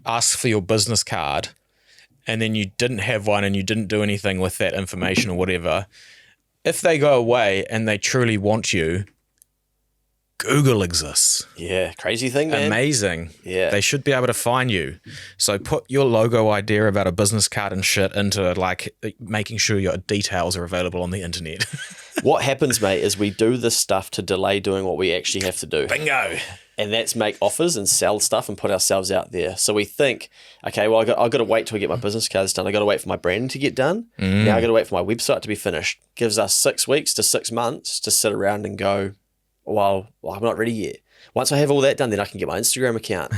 B: asks for your business card and then you didn't have one and you didn't do anything with that information or whatever, if they go away and they truly want you, Google exists.
A: Yeah, crazy thing, man.
B: Amazing.
A: Yeah.
B: They should be able to find you. So put your logo idea about a business card and shit into like making sure your details are available on the internet.
A: What happens, mate, is we do this stuff to delay doing what we actually have to do.
B: Bingo.
A: And that's make offers and sell stuff and put ourselves out there. So we think, okay, well, I've got to wait till I get my business cards done. I've got to wait for my branding to get done. Now I've got to wait for my website to be finished. Gives us 6 weeks to 6 months to sit around and go, well, I'm not ready yet. Once I have all that done, then I can get my Instagram account.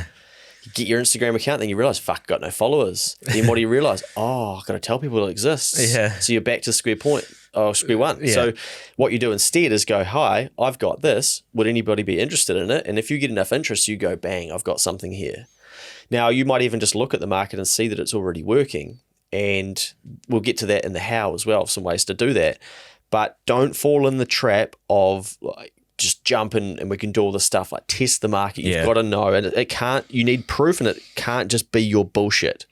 A: You get your Instagram account, then you realize, fuck, got no followers. Then what do you realize? Oh, I've got to tell people it exists.
B: Yeah.
A: So you're back to square one.
B: Yeah.
A: So what you do instead is go, hi, I've got this. Would anybody be interested in it? And if you get enough interest, you go, bang, I've got something here. Now, you might even just look at the market and see that it's already working. And we'll get to that in the how as well, some ways to do that. But don't fall in the trap of like, just jump in and we can do all this stuff like test the market. You've got to know, and it can't, you need proof, and it can't just be your bullshit.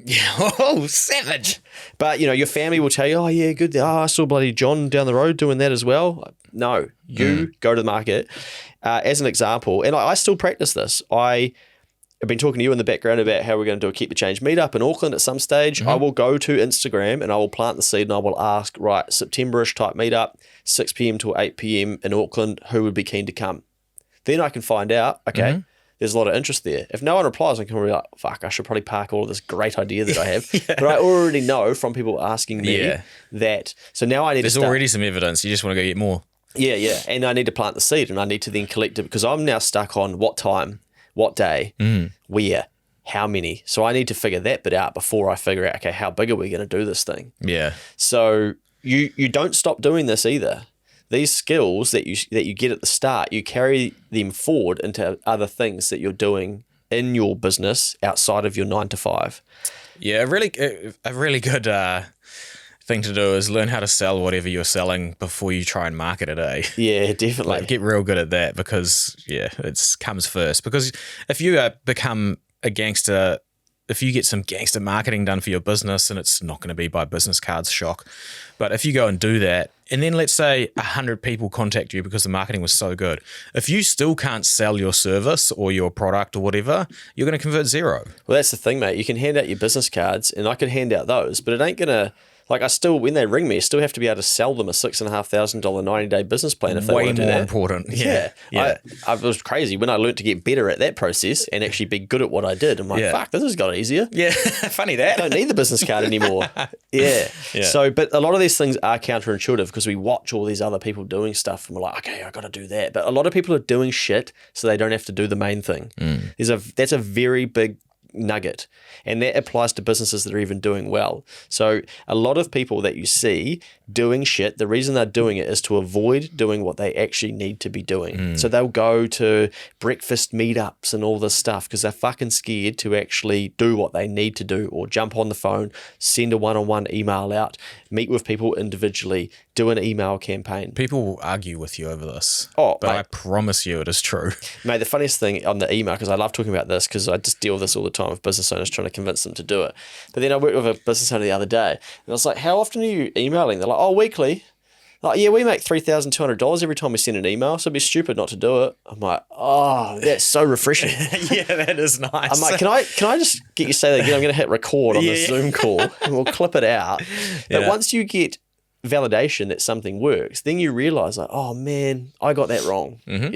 B: Yeah. Oh, savage.
A: But, your family will tell you, oh, yeah, good. Oh, I saw bloody John down the road doing that as well. No, you go to the market. As an example, and I still practice this. I have been talking to you in the background about how we're going to do a Keep the Change meetup in Auckland at some stage. I will go to Instagram and I will plant the seed and I will ask, right, September-ish type meetup, 6 p.m. to 8 p.m. in Auckland, who would be keen to come? Then I can find out, okay, there's a lot of interest there. If no one replies, I can be like, fuck, I should probably park all of this great idea that I have. But I already know from people asking me that. So now I need
B: There's
A: to start.
B: already some evidence. You just want to go get more.
A: Yeah. And I need to plant the seed and I need to then collect it because I'm now stuck on what time, what day, where, how many. So I need to figure that bit out before I figure out, okay, how big are we going to do this thing?
B: Yeah.
A: So you don't stop doing this either. These skills that you get at the start, you carry them forward into other things that you're doing in your business outside of your 9 to 5.
B: Yeah, a really good thing to do is learn how to sell whatever you're selling before you try and market it, eh?
A: Yeah, definitely.
B: Like, get real good at that because, it comes first. Because if you become a gangster, if you get some gangster marketing done for your business, and it's not going to be by business cards, shock, but if you go and do that, and then let's say 100 people contact you because the marketing was so good, if you still can't sell your service or your product or whatever, you're going to convert 0.
A: Well, that's the thing, mate. You can hand out your business cards, and I can hand out those, but it ain't going to... Like, when they ring me, I still have to be able to sell them a $6,500 90-day business plan if they want to do that.
B: Way more important. Yeah.
A: I was crazy when I learned to get better at that process and actually be good at what I did. I'm like, fuck, this has got easier.
B: Yeah, funny that.
A: I don't need the business card anymore. Yeah. So, but a lot of these things are counterintuitive because we watch all these other people doing stuff and we're like, okay, I got to do that. But a lot of people are doing shit so they don't have to do the main thing. That's a very big nugget, and that applies to businesses that are even doing well. So a lot of people that you see doing shit, the reason they're doing it is to avoid doing what they actually need to be doing. So they'll go to breakfast meetups and all this stuff because they're fucking scared to actually do what they need to do, or jump on the phone, send a one-on-one email out, meet with people individually, do an email campaign.
B: People will argue with you over this.
A: But
B: I promise you it is true.
A: Mate, the funniest thing on the email, because I love talking about this because I just deal with this all the time with business owners trying to convince them to do it. But then I worked with a business owner the other day and I was like, how often are you emailing? They're like, oh, weekly. Like, yeah, we make $3,200 every time we send an email, so it'd be stupid not to do it. I'm like, oh, that's so refreshing.
B: Yeah, that is nice.
A: I'm like, can I just get you to say that again? I'm going to hit record on this Zoom call and we'll clip it out. But once you get validation that something works, then you realize like, oh man, I got that wrong, and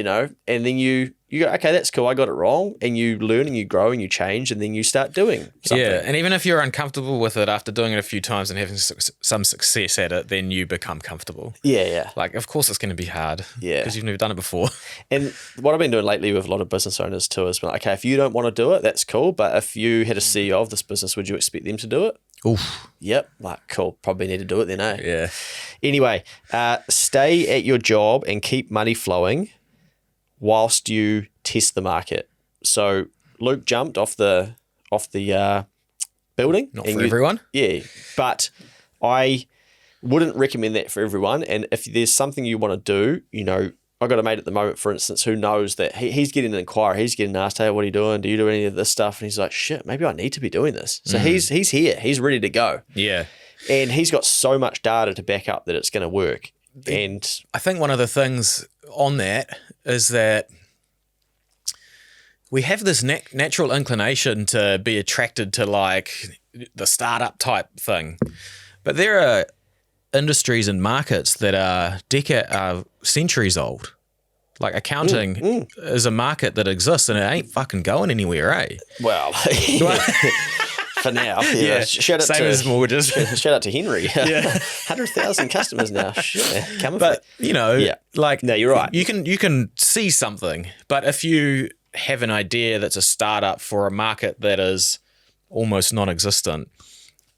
A: then you go, okay, that's cool, I got it wrong, and you learn and you grow and you change, and then you start doing something.
B: Yeah, and even if you're uncomfortable with it after doing it a few times and having some success at it, then you become comfortable. Yeah. Like, of course it's going to be hard. Yeah. Because you've never done it before.
A: And what I've been doing lately with a lot of business owners too is, okay, if you don't want to do it, that's cool, but if you had a CEO of this business, would you expect them to do it?
B: Oof.
A: Yep. Like, cool. Probably need to do it then, eh?
B: Yeah.
A: Anyway, stay at your job and keep money flowing whilst you test the market. So Luke jumped off the building.
B: Not for everyone.
A: Yeah. But I wouldn't recommend that for everyone. And if there's something you want to do, I've got a mate at the moment, for instance, who knows that he's getting an inquiry. He's getting asked, hey, what are you doing? Do you do any of this stuff? And he's like, shit, maybe I need to be doing this. So he's here. He's ready to go.
B: Yeah.
A: And he's got so much data to back up that it's going to work. And
B: I think one of the things on that is that we have this natural inclination to be attracted to like the startup type thing. But there are industries and markets that are centuries old. Like accounting is a market that exists and it ain't fucking going anywhere, eh?
A: Well, for now. Yeah. Shout out
B: Same as mortgages.
A: Shout out to Henry.
B: Yeah.
A: 100,000 customers now. Shit, coming
B: but, like,
A: no, you're right.
B: You can see something, but if you have an idea that's a startup for a market that is almost non-existent,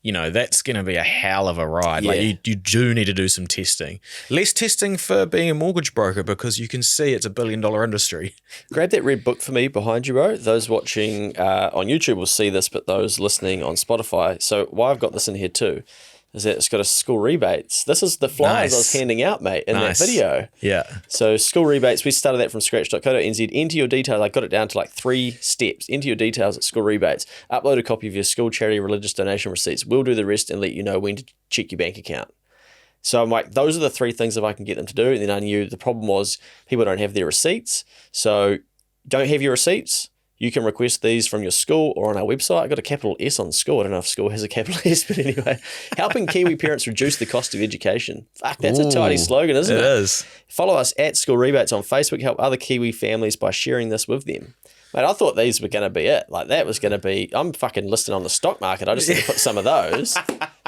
B: that's going to be a hell of a ride. Yeah. Like you do need to do some testing. Less testing for being a mortgage broker because you can see it's $1 billion industry.
A: Grab that red book for me behind you, bro. Those watching on YouTube will see this, but those listening on Spotify. So why I've got this in here too is that it's got a school rebates. This is the flyers I was handing out, mate, in that video.
B: Yeah.
A: So school rebates, we started that from scratch.co.nz. Enter your details. I got it down to like 3 steps. Enter your details at school rebates. Upload a copy of your school, charity, religious donation receipts. We'll do the rest and let you know when to check your bank account. So I'm like, those are the 3 things if I can get them to do. And then I knew the problem was people don't have their receipts. So don't have your receipts. You can request these from your school or on our website. I got a capital S on school. I don't know if school has a capital S, but anyway. Helping Kiwi parents reduce the cost of education. Fuck, that's a tidy slogan, isn't it?
B: It is.
A: Follow us at School Rebates on Facebook. Help other Kiwi families by sharing this with them. Mate, I thought these were going to be it. Like, that was going to be... I'm fucking listed on the stock market. I just need to put some of those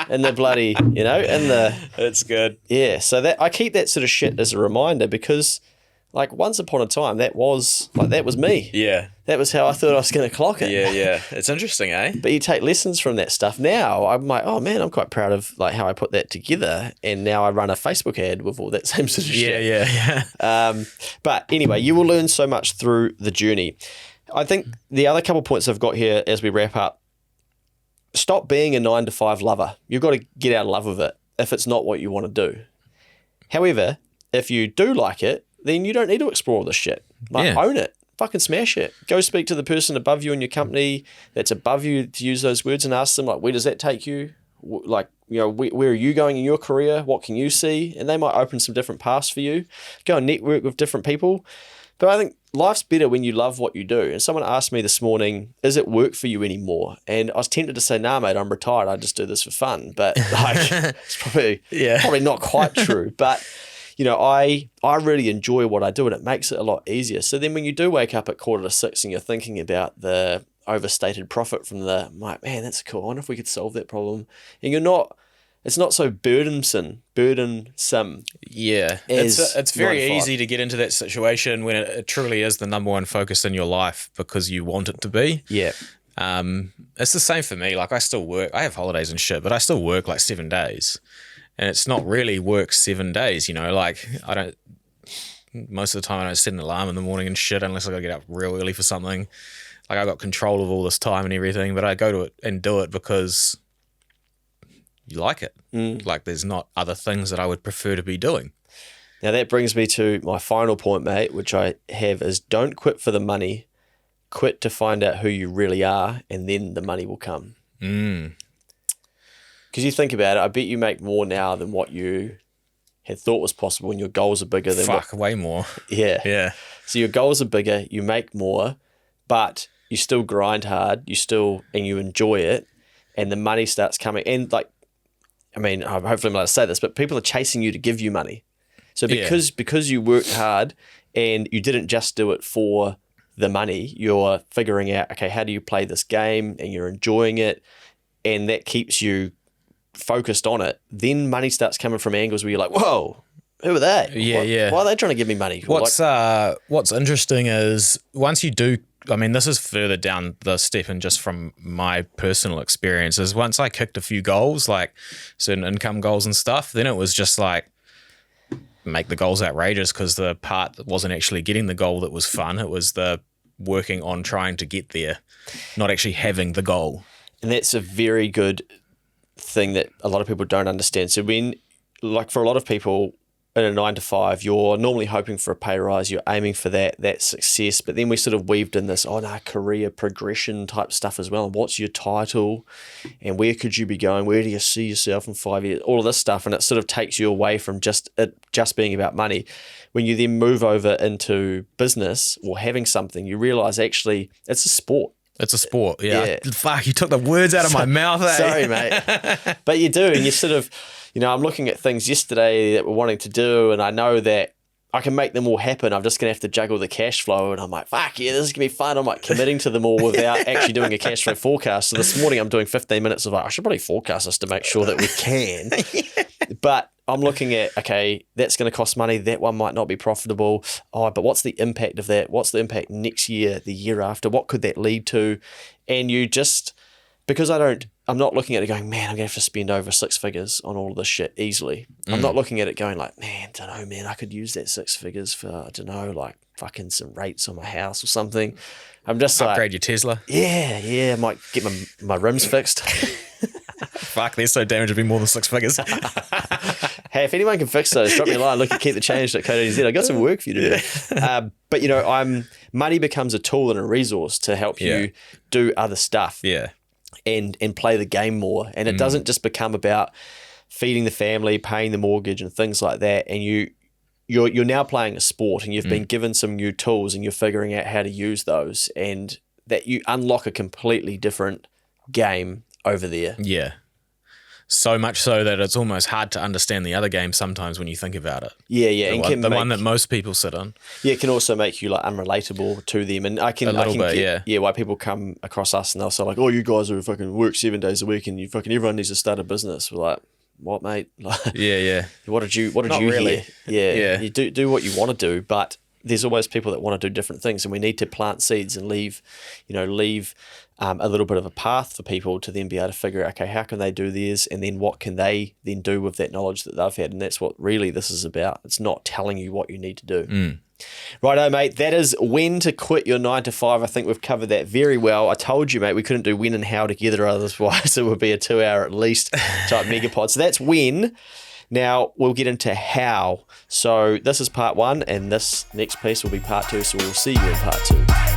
A: in the bloody, in the...
B: It's good.
A: Yeah, so that I keep that sort of shit as a reminder because... Like, once upon a time, that was me.
B: Yeah.
A: That was how I thought I was going to clock it.
B: Yeah. It's interesting, eh?
A: But you take lessons from that stuff. Now, I'm like, oh, man, I'm quite proud of like how I put that together. And now I run a Facebook ad with all that same sort of shit.
B: Yeah.
A: But anyway, you will learn so much through the journey. I think the other couple of points I've got here as we wrap up, stop being a 9-to-5 lover. You've got to get out of love with it if it's not what you want to do. However, if you do like it, then you don't need to explore this shit. Like, own it. Fucking smash it. Go speak to the person above you in your company that's above you, to use those words, and ask them, like, where does that take you? Like, where are you going in your career? What can you see? And they might open some different paths for you. Go and network with different people. But I think life's better when you love what you do. And someone asked me this morning, is it work for you anymore? And I was tempted to say, nah, mate, I'm retired. I just do this for fun. But like, it's probably not quite true. But I really enjoy what I do and it makes it a lot easier. So then when you do wake up at 5:45 and you're thinking about the overstated profit from I'm like, man, that's cool. I wonder if we could solve that problem. And it's not so burdensome.
B: Yeah. It's very easy to get into that situation when it truly is the number one focus in your life because you want it to be.
A: Yeah.
B: It's the same for me. Like I still work. I have holidays and shit, but I still work like 7 days. And it's not really work 7 days, like most of the time I don't set an alarm in the morning and shit unless I got to get up real early for something. Like I got control of all this time and everything, but I go to it and do it because you like it. Like there's not other things that I would prefer to be doing.
A: Now that brings me to my final point, mate, which I have is don't quit for the money, quit to find out who you really are and then the money will come. Because you think about it, I bet you make more now than what you had thought was possible and your goals are bigger than
B: way more.
A: Yeah.
B: Yeah.
A: So your goals are bigger, you make more, but you still grind hard, and you enjoy it and the money starts coming. And like, I mean, hopefully I'm allowed to say this, but people are chasing you to give you money. So because you worked hard and you didn't just do it for the money, you're figuring out, okay, how do you play this game and you're enjoying it and that keeps you focused on it, then money starts coming from angles where you're like, whoa, who are they? Why are they trying to give me money?
B: What's interesting is once you do, I mean, this is further down the step and just from my personal experiences, once I kicked a few goals, like certain income goals and stuff, then it was just like make the goals outrageous because the part that wasn't actually getting the goal that was fun. It was the working on trying to get there, not actually having the goal.
A: And that's a very good thing that a lot of people don't understand. So like for a lot of people in a 9-to-5, you're normally hoping for a pay rise, you're aiming for that success, but then we sort of weaved in this career progression type stuff as well. And what's your title and where could you be going? Where do you see yourself in 5 years? All of this stuff. And it sort of takes you away from just being about money. When you then move over into business or having something, you realize actually it's a sport.
B: It's a sport, yeah. Fuck, you took the words out of my mouth, eh?
A: Sorry, mate. But you do, and you sort of, I'm looking at things yesterday that we're wanting to do, and I know that I can make them all happen. I'm just going to have to juggle the cash flow, and I'm like, fuck yeah, this is going to be fun. I'm like committing to them all without actually doing a cash flow forecast. So this morning I'm doing 15 minutes of I should probably forecast this to make sure that we can. But I'm looking at, okay, that's going to cost money. That one might not be profitable. Oh, but what's the impact of that? What's the impact next year, the year after? What could that lead to? And you just, because I'm not looking at it going, man, I'm going to have to spend over 6 figures on all of this shit easily. I'm not looking at it going like, man, I don't know, man, I could use that 6 figures for, I don't know, like fucking some rates on my house or something. I'm just
B: upgrade your Tesla.
A: Yeah. I might get my rims fixed.
B: fuck, they're so damaged it'd be more than 6 figures.
A: Hey, if anyone can fix those, drop me a line. Look at keepthechange.co.nz. I got some work for you to do. But you know, money becomes a tool and a resource to help you do other stuff.
B: Yeah.
A: And play the game more. And it doesn't just become about feeding the family, paying the mortgage and things like that. And you're now playing a sport and you've been given some new tools and you're figuring out how to use those, and that you unlock a completely different game over there.
B: Yeah. So much so that it's almost hard to understand the other game sometimes when you think about it.
A: Yeah, yeah.
B: The one that most people sit on.
A: Yeah, it can also make you like unrelatable to them. And I can get why people come across us and they'll say like, oh, you guys are fucking work 7 days a week and you fucking everyone needs to start a business. We're like, what, mate? Like,
B: yeah.
A: What did you
B: really
A: hear?
B: Yeah.
A: You do what you want to do, but there's always people that want to do different things, and we need to plant seeds and leave a little bit of a path for people to then be able to figure out, okay, how can they do theirs, and then what can they then do with that knowledge that they've had. And that's what really this is about. It's not telling you what you need to do. Righto, mate, that is when to quit your 9 to 5. I think we've covered that very well. I told you, mate, we couldn't do when and how together, otherwise it would be a 2 hour at least type megapod. So that's when. Now we'll get into how. So this is part 1, and this next piece will be part 2. So we'll see you in part 2.